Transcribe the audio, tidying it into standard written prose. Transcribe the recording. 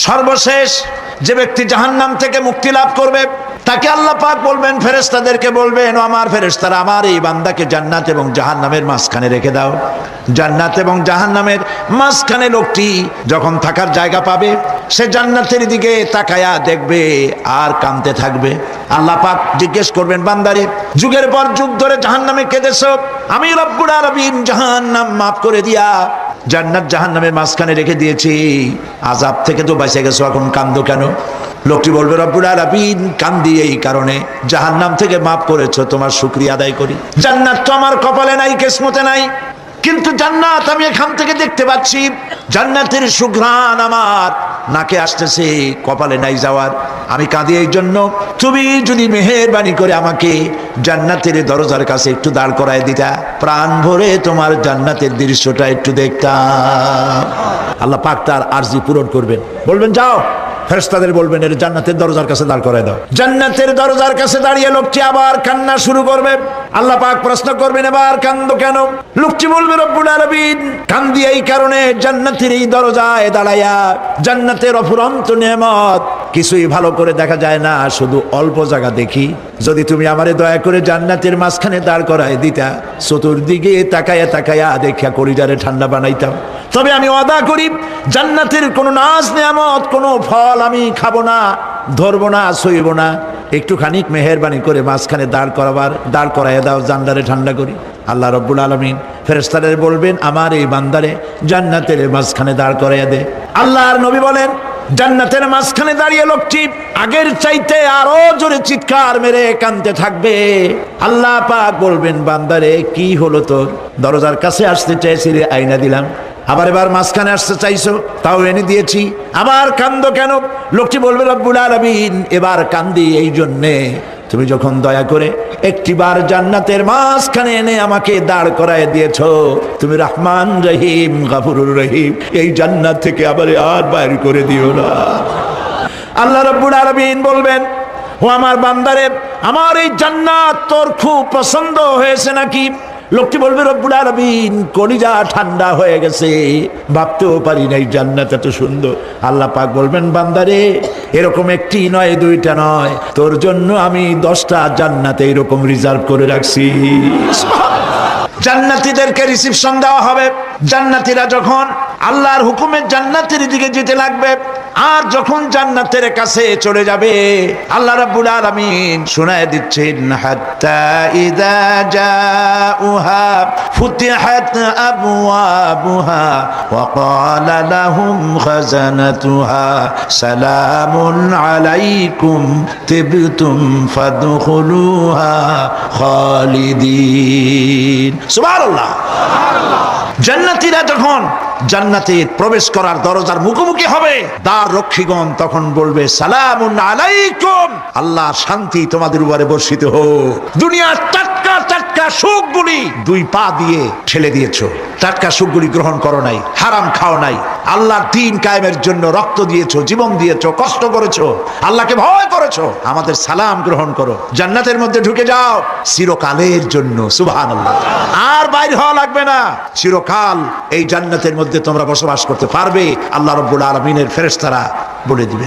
সর্বশেষ যে ব্যক্তি জাহান্নাম থেকে মুক্তি লাভ করবে তাকে আল্লাহ পাক বলবেন, ফেরেশতাদেরকে বলবেন, ও আমার ফেরেশতারা, আমার এই বান্দাকে জান্নাত এবং জাহান্নামের মাঝখানে রেখে দাও। জান্নাত এবং জাহান্নামের মাঝখানে লোকটি যখন থাকার জায়গা পাবে, সে জান্নাতের দিকে তাকায়া দেখবে আর কাঁদতে থাকবে। আল্লাহ পাক জিজ্ঞেস করবেন, বান্দারে, যুগের পর যুগ ধরে জাহান্নামে কেঁদেছো, আমি রব্বুল আলামিন জাহান্নাম মাফ করে দিয়া জান্নাত জাহান্নামের মাঝখানে রেখে দিয়েছি, আযাব থেকে তো বেঁচে গেছো, এখন কান্দো কেন? লোকটি বলবে, রব্বুল আলামিন কান্দি এই কারণে, জাহান্নাম থেকে মাফ করেছো, তোমার শুকরিয়া আদায় করি। জান্নাত তো আমার কপালে নাই, কিসমতে নাই, কিন্তু জান্নাত আমি এখান থেকে দেখতে পাচ্ছি, জান্নাতের সুঘ্রাণ আমার নাকে আসতেছে, কপালে নাই যাওয়ার। আমি কাঁদি এই জন্য, তুমি যদি মেহেরবানি করে আমাকে জান্নাতের দরজার কাছে একটু দাঁড় করায় দিতা, প্রাণ ভরে তোমার জান্নাতের দৃশ্যটা একটু দেখতাম। আল্লাহ পাক তার আরজি পূরণ করবেন, বলবেন যাও। ফেরেশতাদের বলবেন, এর জান্নাতের দরজার কাছে দাঁড় করায় দাও। জান্নাতের দরজার কাছে দাঁড়িয়ে লোকটি আবার কান্না শুরু করবে। আল্লাহ পাক প্রশ্ন করবেন, এবার কান্দো কেন? লোকটি বলবে, রব্বুল আলামিন কান্দি এই কারণে, জান্নাতের এই দরজায় দাঁড়াইয়া জান্নাতের অফুরন্ত নেয়ামত কিছুই ভালো করে দেখা যায় না, শুধু অল্প জায়গা দেখি। যদি তুমি আমারে দয়া করে জান্নাতের মাঝখানে দাঁড় করায় দিতা, চতুর্দিকে তাকায়া তাকায়া দেখা কলিজারে ঠান্ডা বানাইতাম। তবে আমি ওয়াদা করি, জান্নাতের কোনো নাজ নেয়ামত, কোনো ফল আমি খাবো না, ধরবো না, সইব না। একটুখানি মেহেরবানি করে মাঝখানে দাঁড় করাইয়া দাও, জান্নারে ঠান্ডা করি। আল্লাহ রব্বুল আলামিন ফেরেশতাদের বলবেন, আমার এই বান্দারে জান্নাতের মাঝখানে দাঁড় করাইয়া দে। আল্লাহর নবী বলেন, জান্নাতের মাঝখানে দাঁড়িয়ে লোকটি আগের চাইতে আরো জোরে চিৎকার মেরে কাঁদতে থাকবে। আল্লাহ পাক বলবেন, বান্দারে কি হলো তোর? দরজার কাছে আসতে চাইছিলে, আইনা দিলাম। আবার এবার মাঝখানে আসতে চাইছো, তাও এনে দিয়েছি, আবার কান্দো কেন? লোকটি বলবে, রব্বুল আলামিন এবার কান্দি এই জন্যে, তুমি যখন দয়া করে একটিবার জান্নাতের মাঝখানে এনে আমাকে দাঁড় করায় দিয়েছো, তুমি রহমান রহিম গফুরুর রহিম, এই জান্নাত থেকে আবার আর বাইর করে দিও না। আল্লাহ রব্বুল আলামিন বলবেন, ও আমার বান্দারে, আমার এই জান্নাত তোর খুব পছন্দ হয়েছে নাকি? লোকটি বলবে, রব্বুল আলামিন কলিজা ঠান্ডা হয়ে গেছে, ভাবতেও পারি নাই জান্নাত এত সুন্দর। আল্লাহ পাক বলবেন, বান্দারে, এরকম একটি নয়, দুইটা নয়, তোর জন্য আমি 10টা জান্নাতে এরকম রিজার্ভ করে রাখছি। জান্নাতীদেরকে রিসিপশন দেওয়া হবে। জান্নাতীরা যখন আল্লাহর হুকুমে জান্নাতের দিকে যেতে লাগবে, আর যখন জান্নাতের কাছে চলে যাবে, আল্লাহ রাব্বুল আলামিন শোনায় দিচ্ছেন, হাত্তা ইযা জাউহা ফুতিহাত আবওয়াবুহা ওয়া ক্বালা লাহুম খাজানাতুহা সালামুন আলাইকুম তিবতুম ফাদখুলুহা খালিদিন। সুবহানাল্লাহ। জান্নাতীরা যখন জান্নাতে প্রবেশ করার দরজার মুখোমুখি হবে, দ্বার রক্ষীগণ তখন বলবে, সালামুন আলাইকুম, আল্লাহ শান্তি তোমাদের উপরে বর্ষিত হোক। দুনিয়ার টাটকা টাটকা সুখগুলি 2 পা দিয়ে ঠেলে দিয়েছো, টাটকা সুখগুলি গ্রহণ করো নাই, হারাম খাও নাই, আল্লাহর দ্বীন কায়েমের জন্য রক্ত দিয়েছো, জীবন দিয়েছো, কষ্ট করেছো, আল্লাহকে ভয় করেছো, আমাদের সালাম গ্রহণ করো, জান্নাতের মধ্যে ঢুকে যাও চিরকালের জন্য। সুবহানাল্লাহ। আর বাইরে হওয়া লাগবে না, চিরকাল এই জান্নাতের মধ্যে তোমরা বসবাস করতে পারবে। আল্লাহ রাব্বুল আলামিনের ফেরেশতারা বলে দিবে।